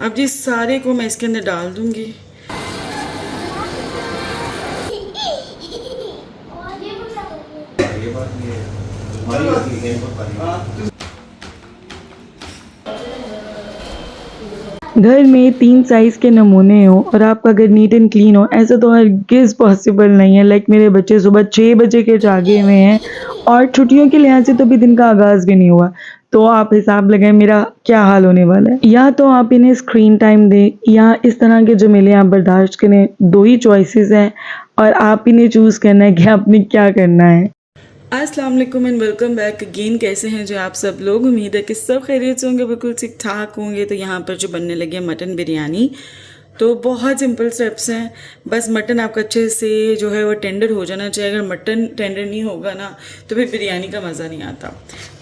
अब जी सारे को मैं इसके अंदर डाल दूँगी। घर में 3 साइज़ के नमूने हों और आपका घर नीट एंड क्लीन हो, ऐसा तो हरगिज़ पॉसिबल नहीं है। लाइक मेरे बच्चे सुबह 6 बजे के जागे हुए हैं और छुट्टियों के लिहाज़ से तो अभी दिन का आगाज़ भी नहीं हुआ। तो आप हिसाब लगाएँ मेरा क्या हाल होने वाला है। या तो आप इन्हें स्क्रीन टाइम दें या इस तरह के जो मिले आप बर्दाश्त करें, 2 ही चॉइसेस हैं और आप इन्हें चूज़ करना है कि आपने क्या करना है। अस्सलाम वालेकुम एंड वेलकम बैक अगेन। कैसे हैं जो आप सब लोग? उम्मीद है कि सब खैरियत से होंगे, बिल्कुल ठीक ठाक होंगे। तो यहाँ पर जो बनने लगी है मटन बिरयानी, तो बहुत सिंपल स्टेप्स हैं। बस मटन आपका अच्छे से जो है वो टेंडर हो जाना चाहिए। अगर मटन टेंडर नहीं होगा ना तो फिर बिरयानी का मज़ा नहीं आता।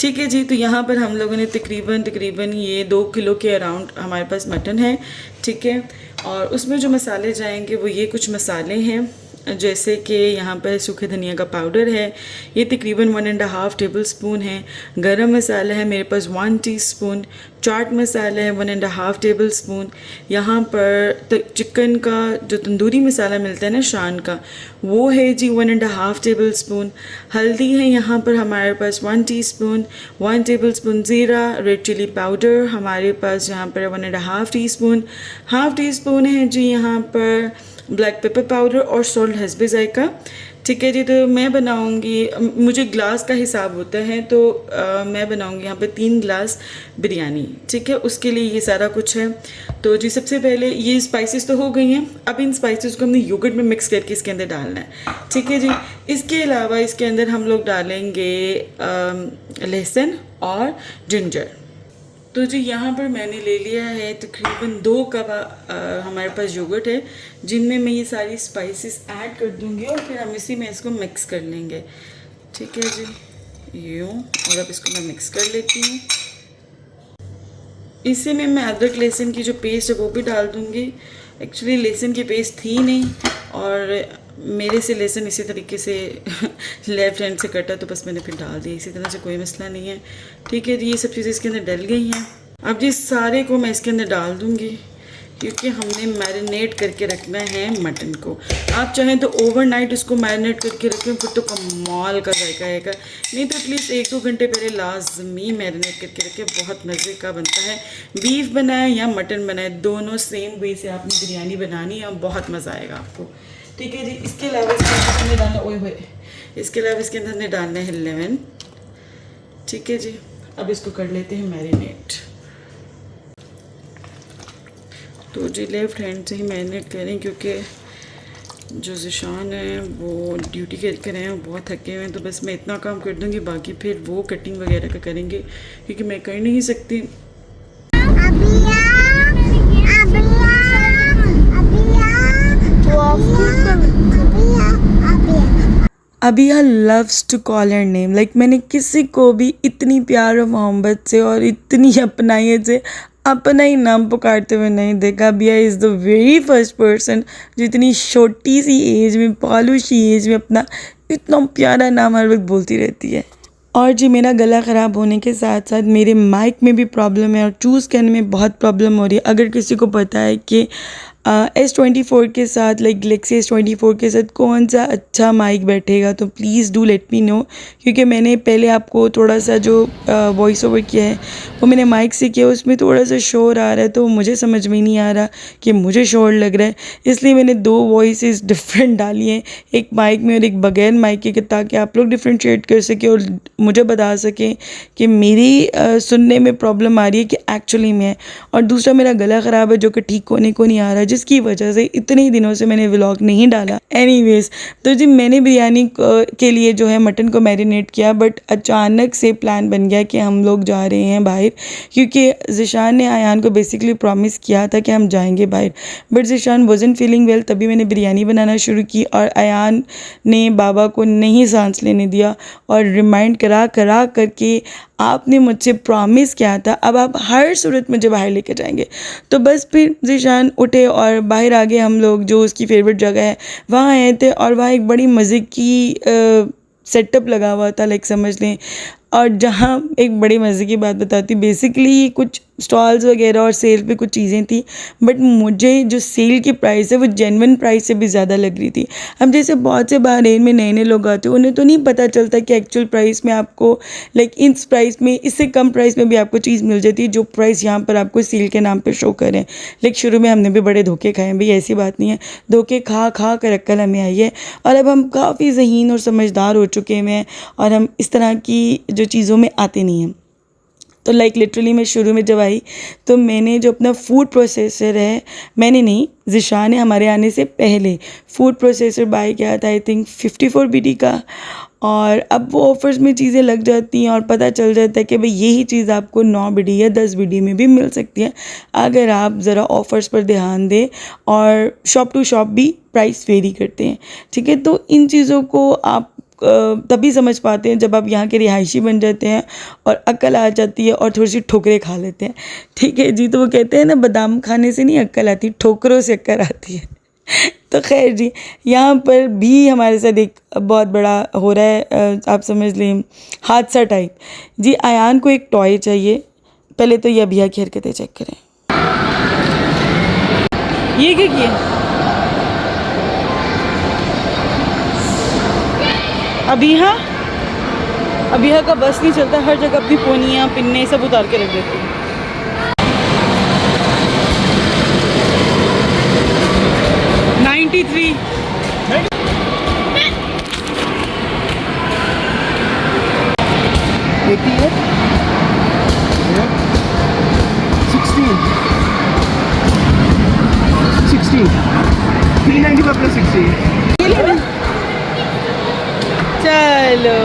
ठीक है जी, तो यहाँ पर हम लोगों ने तकरीबन ये 2 किलो के अराउंड हमारे पास मटन है। ठीक है, और उसमें जो मसाले जाएंगे वो ये कुछ मसाले हैं, जैसे कि यहाँ पर सूखे धनिया का पाउडर है, ये तकरीबन 1.5 टेबल स्पून है। गरम मसाला है मेरे पास 1 टीस्पून। चाट मसाला है 1.5 टेबल स्पून। यहाँ पर चिकन का जो तंदूरी मसाला मिलता है ना शान का, वो है जी 1.5 टेबल स्पून। हल्दी है यहाँ पर हमारे पास 1 टीस्पून। 1 टेबल स्पून ज़ीरा। रेड चिली पाउडर हमारे पास यहाँ पर 1.5 टीस्पून। हाफ़ टी स्पून है जी यहाँ पर ब्लैक पेपर पाउडर और सॉल्ट हस्बे ज़ायका। ठीक है जी, तो मैं बनाऊंगी, मुझे ग्लास का हिसाब होता है, तो मैं बनाऊंगी यहाँ पे 3 ग्लास बिरयानी। ठीक है, उसके लिए ये सारा कुछ है। तो जी सबसे पहले ये स्पाइसेस तो हो गई हैं। अब इन स्पाइसेस को हमने योगर्ट में मिक्स करके इसके अंदर डालना है। ठीक है जी, इसके अलावा इसके अंदर हम लोग डालेंगे लहसुन और जिंजर। तो जी यहाँ पर मैंने ले लिया है तकरीबन 2 कप हमारे पास योगर्ट है, जिनमें मैं ये सारी स्पाइसेस ऐड कर दूँगी और फिर हम इसी में इसको मिक्स कर लेंगे। ठीक है जी, यूँ, और अब इसको मैं मिक्स कर लेती हूँ। इसी में मैं अदरक लहसुन की जो पेस्ट है वो भी डाल दूँगी। एक्चुअली लहसुन की पेस्ट थी नहीं और मेरे से लहसुन इसी तरीके से लेफ्ट हैंड से कटा, तो बस मैंने फिर डाल दिया। इसी तरह से कोई मसला नहीं है। ठीक है जी, ये सब चीज़ें इसके अंदर डल गई हैं। अब जी सारे को मैं इसके अंदर डाल दूँगी, क्योंकि हमने मैरिनेट करके रखना है मटन को। आप चाहें तो ओवरनाइट इसको मैरिनेट करके रखें, फिर तो कमाल का जायका आएगा। नहीं तो एटलीस्ट 1-2 घंटे पहले लाजमी मैरिनेट करके रखें, बहुत मज़े का बनता है। बीफ बनाए या मटन बनाए, दोनों सेम वे से आपने बिरयानी बनानी है और बहुत मज़ा आएगा आपको। ठीक है जी, इसके अलावा इसके अंदर डालना इसके अलावा इसके अंदर हमने डालना है लेमन। ठीक है जी, अब इसको कर लेते हैं मैरिनेट। तो जी लेफ़्ट हैंड से ही मैरिनेट करें, क्योंकि जो ज़िशान है वो ड्यूटी कर रहे हैं, बहुत थके हुए हैं। तो बस मैं इतना काम कर दूँगी, बाकी फिर वो कटिंग वगैरह का करेंगे, क्योंकि मैं कर नहीं सकती। Abiya loves to call her name. Like मैंने किसी को भी इतनी प्यार और मोहब्बत से और इतनी अपनाइत से अपना ही नाम पुकारते हुए नहीं देखा। अबिया is the very first person जो इतनी छोटी सी एज में, पालू सी एज में अपना इतना प्यारा नाम हर वक्त बोलती रहती है। और जी मेरा गला ख़राब होने के साथ साथ मेरे माइक में भी प्रॉब्लम है और चूज़ करने में बहुत प्रॉब्लम हो रही है। अगर किसी को पता है कि S24 के साथ, लाइक गैलेक्सी S24 के साथ कौन सा अच्छा माइक बैठेगा, तो please do let me know. क्योंकि मैंने पहले आपको थोड़ा सा जो वॉइस ओवर किया है वो मैंने माइक से किया, उसमें थोड़ा सा शोर आ रहा है, तो मुझे समझ में नहीं आ रहा कि मुझे शोर लग रहा है, इसलिए मैंने 2 वॉइसेस डिफरेंट डाली हैं, एक माइक में और एक बगैर माइक के, ताकि आप लोग डिफ्रेंशिएट कर सकें और मुझे बता सकें कि मेरी सुनने में प्रॉब्लम आ रही है कि एक्चुअली में है। और दूसरा मेरा गला ख़राब है जो कि ठीक होने को नहीं आ रहा है, जिसकी वजह से इतने ही दिनों से मैंने व्लॉग नहीं डाला। एनीवेज, तो जी मैंने बिरयानी के लिए जो है मटन को मैरिनेट किया, बट अचानक से प्लान बन गया कि हम लोग जा रहे हैं बाहर, क्योंकि ज़िशान ने आयान को बेसिकली प्रॉमिस किया था कि हम जाएंगे बाहर, but Zeeshan wasn't feeling well. तभी मैंने बिरयानी बनाना शुरू की और आयान ने बाबा को नहीं सांस लेने दिया और रिमाइंड करा करके आपने मुझसे प्रॉमिस किया था, अब आप हर सूरत मुझे बाहर लेकर जाएंगे। तो बस फिर ज़िशान उठे और बाहर आ गए। हम लोग जो उसकी फ़ेवरेट जगह है वहाँ आए थे और वहाँ एक बड़ी मज़े की सेटअप लगा हुआ था, लाइक समझ लें और जहाँ एक बड़ी मज़े की बात बताती हूँ, बेसिकली कुछ स्टॉल्स वगैरह और सेल पे कुछ चीज़ें थी, बट मुझे जो सेल की प्राइस है वो जेन्युइन प्राइस से भी ज़्यादा लग रही थी। अब जैसे बहुत से बहरीन में नए नए लोग आते हैं, उन्हें तो नहीं पता चलता कि एक्चुअल प्राइस में आपको लाइक इस प्राइस में, इससे कम प्राइस में भी आपको चीज़ मिल जाती है जो प्राइस यहाँ पर आपको सेल के नाम पर शो करें। लेकिन शुरू में हमने भी बड़े धोखे खाए हैं भाई, ऐसी बात नहीं है, धोखे खा खा कर अक्ल हमें आई है और अब हम काफ़ी ज़हीन और समझदार हो चुके हैं और हम इस तरह की जो चीज़ों में आते नहीं हैं। तो लाइक लिटरली मैं शुरू में जब आई तो मैंने जो अपना फूड प्रोसेसर है, मैंने नहीं, ज़िशान ने हमारे आने से पहले फूड प्रोसेसर बाय किया था, आई थिंक 54 BD का। और अब वो ऑफ़र्स में चीज़ें लग जाती हैं और पता चल जाता है कि भाई यही चीज़ आपको 9 BD या 10 BD में भी मिल सकती है अगर आप ज़रा ऑफ़र्स पर ध्यान दें। और शॉप टू शॉप भी प्राइस वेरी करते हैं, ठीक है। तो इन चीज़ों को आप तभी समझ पाते हैं जब आप यहाँ के रिहायशी बन जाते हैं और अक्ल आ जाती है और थोड़ी सी ठोकरें खा लेते हैं, ठीक है जी। तो वो कहते हैं ना, बादाम खाने से नहीं अक्ल आती, ठोकरों से अक्ल आती है। तो खैर जी, यहाँ पर भी हमारे साथ एक बहुत बड़ा हो रहा है, आप समझ लें हादसा टाइप जी। आयान को एक टॉय चाहिए। पहले तो ये अभिया की हरकतें चेक करें, ये क्या किया अभिया का बस नहीं चलता, हर जगह अपनी पोनियाँ पिन्ने सब उतार के रख देती है। चलो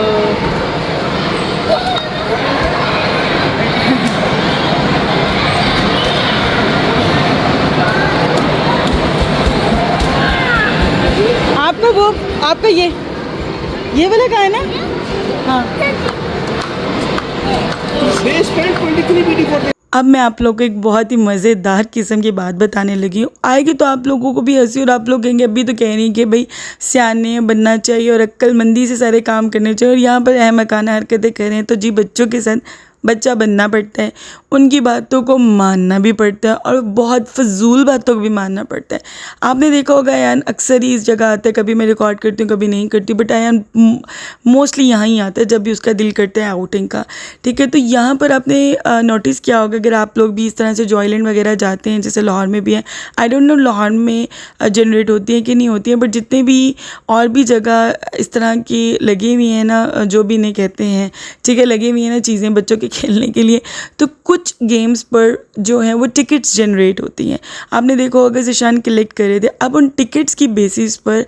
आपका वो, आपका ये वाला कहाँ है ना? हाँ, अब मैं आप लोगों को एक बहुत ही मज़ेदार किस्म की बात बताने लगी हूँ। आएगी तो आप लोगों को भी हंसी और आप लोग कहेंगे अभी तो कह रही हैं कि भाई सियाने बनना चाहिए और अक्लमंदी से सारे काम करने चाहिए और यहाँ पर अहमकाना हरकतें करें। तो जी, बच्चों के साथ बच्चा बनना पड़ता है, उनकी बातों को मानना भी पड़ता है और बहुत फजूल बातों को भी मानना पड़ता है। आपने देखा होगा अयान अक्सर ही इस जगह आता है, कभी मैं रिकॉर्ड करती हूँ कभी नहीं करती, बट अयान मोस्टली यहाँ ही आता है जब भी उसका दिल करता है आउटिंग का, ठीक है। तो यहाँ पर आपने नोटिस किया होगा, अगर आप लोग भी इस तरह से जॉयलैंड वगैरह जाते हैं, जैसे लाहौर में भी है, आई डोंट नो लाहौर में जनरेट होती है कि नहीं होती है, बट जितने भी और भी जगह इस तरह की लगी हुई हैं ना, जो भी नहीं कहते हैं, ठीक है, लगी हुई हैं ना चीज़ें बच्चों के खेलने के लिए, तो कुछ गेम्स पर जो है वो टिकट्स जनरेट होती हैं। आपने देखा होगा ज़िशान कलेक्ट कर रहे थे, अब उन टिकट्स की बेसिस पर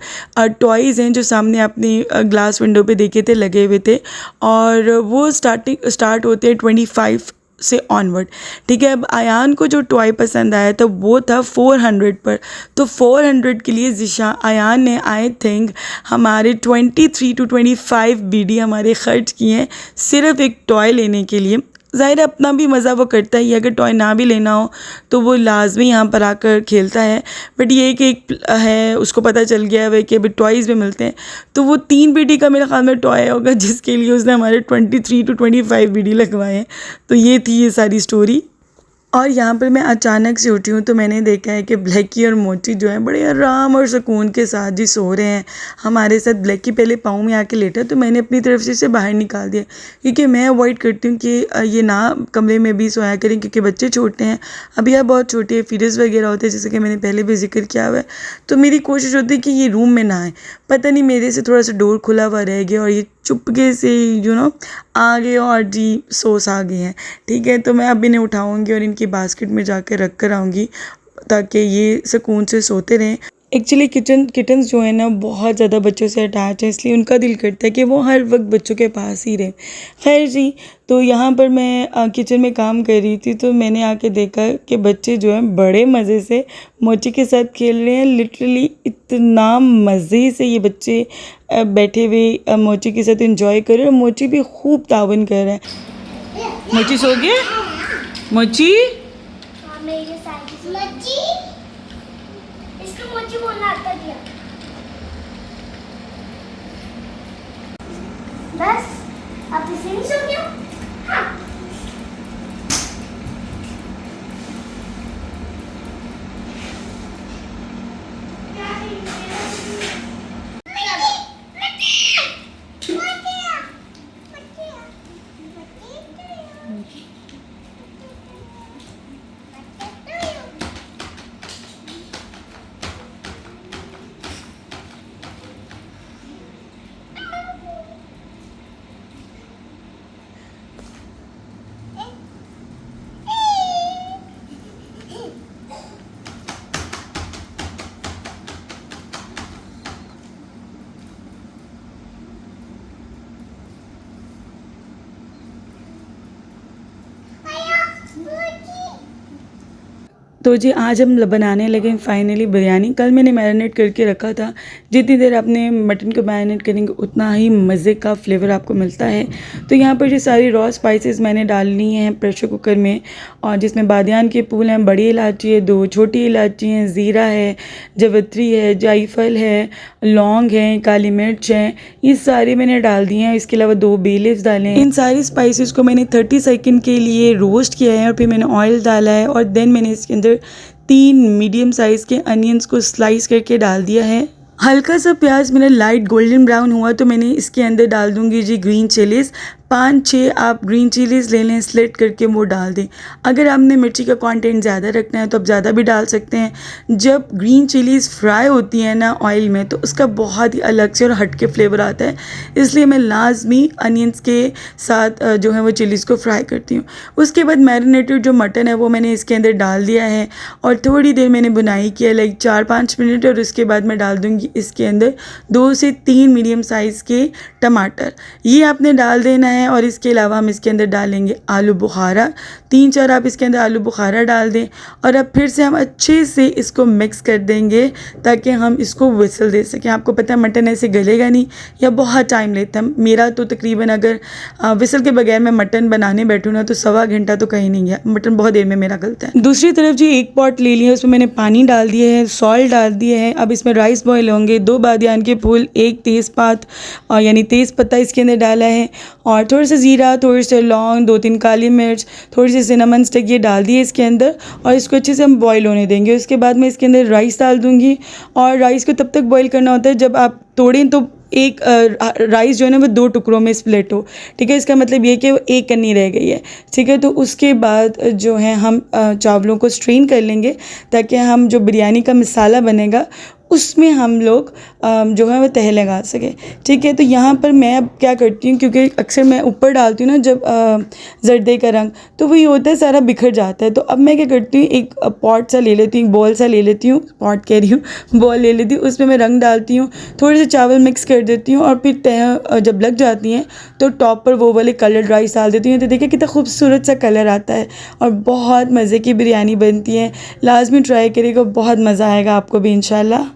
टॉयज़ हैं जो सामने आपने ग्लास विंडो पे देखे थे लगे हुए थे और वो स्टार्ट होते हैं 25 से ऑनवर्ड, ठीक है। अब आयान को जो टॉय पसंद आया था वो था 400 पर, तो 400 के लिए आयान ने आई थिंक हमारे 23 to 25 BD हमारे ख़र्च किए हैं सिर्फ़ एक टॉय लेने के लिए। ज़ाहिर है अपना भी मज़ा वो करता ही है, अगर टॉय ना भी लेना हो तो वो लाजमी यहाँ पर आकर खेलता है, बट ये कि एक है उसको पता चल गया है कि अभी टॉयज़ भी मिलते हैं, तो वो 3 BD का मेरे ख्याल में टॉय होगा जिसके लिए उसने हमारे 23 to 25 BD लगवाए हैं। तो ये थी ये सारी स्टोरी। और यहाँ पर मैं अचानक से उठी हूँ तो मैंने देखा है कि ब्लैकी और मोची जो है बड़े आराम और सुकून के साथ जी सो रहे हैं हमारे साथ। ब्लैकी पहले पाँव में आके लेटा तो मैंने अपनी तरफ से इसे बाहर निकाल दिया, क्योंकि मैं अवॉइड करती हूँ कि ये ना कमरे में भी सोया करें, क्योंकि बच्चे छोटे हैं, अभी यह बहुत छोटी है, फीडर्स वगैरह होते हैं जैसे कि मैंने पहले भी जिक्र किया हुआ है। तो मेरी कोशिश होती है कि ये रूम में ना आए, पता नहीं मेरे से थोड़ा सा डोर खुला हुआ रह गया और ये चुपके से आ गए और जी सोस आ गए हैं, ठीक है। तो मैं अब इन्हें उठाऊंगी और इनकी बास्केट में जाकर रख कर आऊँगी ताकि ये सुकून से सोते रहें। एक्चुअली किटन्स जो है ना बहुत ज़्यादा बच्चों से अटैच है, इसलिए उनका दिल करता है कि वो हर वक्त बच्चों के पास ही रहे। खैर जी, तो यहाँ पर मैं किचन में काम कर रही थी तो मैंने आके देखा कि बच्चे जो हैं बड़े मज़े से मोची के साथ खेल रहे हैं। लिटरली इतना मज़े से ये बच्चे बैठे हुए मोची के साथ एंजॉय कर रहे हैं और मोची भी खूब तावन कर रहा है। मोची सो गया? मोची इसको मोची बोलना आता दिया। बस आप इसे नहीं सुनते हो? हाँ। तो जी आज हम बनाने लगे फाइनली बिरयानी। कल मैंने मैरिनेट करके रखा था। जितनी देर आपने मटन को मैरिनेट करेंगे उतना ही मज़े का फ्लेवर आपको मिलता है। तो यहाँ पर जो सारी रॉ स्पाइसेस मैंने डालनी हैं प्रेशर कुकर में, और जिसमें बादियान के फूल हैं, बड़ी इलायची है, 2 छोटी इलायची हैं, ज़ीरा है, जावित्री है, जायफल है, लौंग है, काली मिर्च है, ये सारे मैंने डाल दिए हैं। इसके अलावा 2 बे लीव्स डाले हैं। इन सारी स्पाइसेस को मैंने 30 सेकंड के लिए रोस्ट किया है और फिर मैंने ऑयल डाला है, और देन मैंने इसके अंदर 3 मीडियम साइज़ के अनियंस को स्लाइस करके डाल दिया है। हल्का सा प्याज मेरा लाइट गोल्डन ब्राउन हुआ तो मैंने इसके अंदर डाल दूंगी जी ग्रीन चिलीज़। 5-6 आप ग्रीन चिलीज़ ले लें, स्लिट करके वो डाल दें। अगर आपने मिर्ची का कंटेंट ज़्यादा रखना है तो आप ज़्यादा भी डाल सकते हैं। जब ग्रीन चिलीज़ फ्राई होती है ना ऑयल में तो उसका बहुत ही अलग से और हटके फ्लेवर आता है, इसलिए मैं लाजमी अनियंस के साथ जो है वो चिलीज़ को फ्राई करती हूँ। उसके बाद मैरिनेटेड जो मटन है वो मैंने इसके अंदर डाल दिया है और थोड़ी देर मैंने बुनाई किया, लाइक 4-5 मिनट, और उसके बाद मैं डाल दूँगी इसके अंदर 2 से 3 मीडियम साइज़ के टमाटर, ये आपने डाल देना है। और इसके अलावा हम इसके अंदर डालेंगे आलू बुखारा, 3-4 आप इसके अंदर आलू बुखारा डाल दें, और अब फिर से हम अच्छे से इसको मिक्स कर देंगे ताकि हम इसको विसल दे सकें। आपको पता है मटन ऐसे गलेगा नहीं या बहुत टाइम लेता है। मेरा तो तकरीबन अगर विसल के बगैर मैं मटन बनाने बैठूँ ना तो 1.25 घंटा तो कहीं नहीं गया, मटन बहुत देर में मेरा गलता है। दूसरी तरफ जी एक पॉट ले लिया, उसमें मैंने पानी डाल दिया है, सॉल्ट डाल दिया है। अब इसमें राइस बॉयल होंगे, 2 बादियान के फूल, 1 तेज़पात यानी तेज़ पत्ता इसके अंदर डाला है, और थोड़ा सा ज़ीरा, थोड़ी सी लौंग, 2-3 काली मिर्च, थोड़ी सी सिनेमन स्टिक, ये डाल दिए इसके अंदर, और इसको अच्छे से हम बॉईल होने देंगे। उसके बाद मैं इसके अंदर राइस डाल दूँगी, और राइस को तब तक बॉईल करना होता है जब आप तोड़ें तो एक राइस जो है ना वो 2 टुकड़ों में स्प्लिट हो, ठीक है। इसका मतलब ये कि वो एक कन्नी रह गई है, ठीक है। तो उसके बाद जो है हम चावलों को स्ट्रेन कर लेंगे ताकि हम जो बिरयानी का मसाला बनेगा उसमें हम लोग जो है वो तह लगा सकें, ठीक है। तो यहाँ पर मैं अब क्या करती हूँ, क्योंकि अक्सर मैं ऊपर डालती हूँ ना जब ज़र्दे का रंग, तो वही होता है सारा बिखर जाता है। तो अब मैं क्या करती हूँ, एक पॉट सा ले लेती हूँ, बॉल सा ले लेती हूँ, पॉट कह रही हूँ, बॉल ले लेती हूँ, उसमें मैं रंग डालती हूँ, थोड़े से चावल मिक्स कर देती हूँ, और फिर तह जब लग जाती हैं तो टॉप पर वो वाले कलर्ड राइस डाल देती हूँ। तो देखिए कितना खूबसूरत सा कलर आता है और बहुत मज़े की बिरयानी बनती है। लाजमी ट्राई करिएगा, बहुत मज़ा आएगा आपको भी इंशाल्लाह।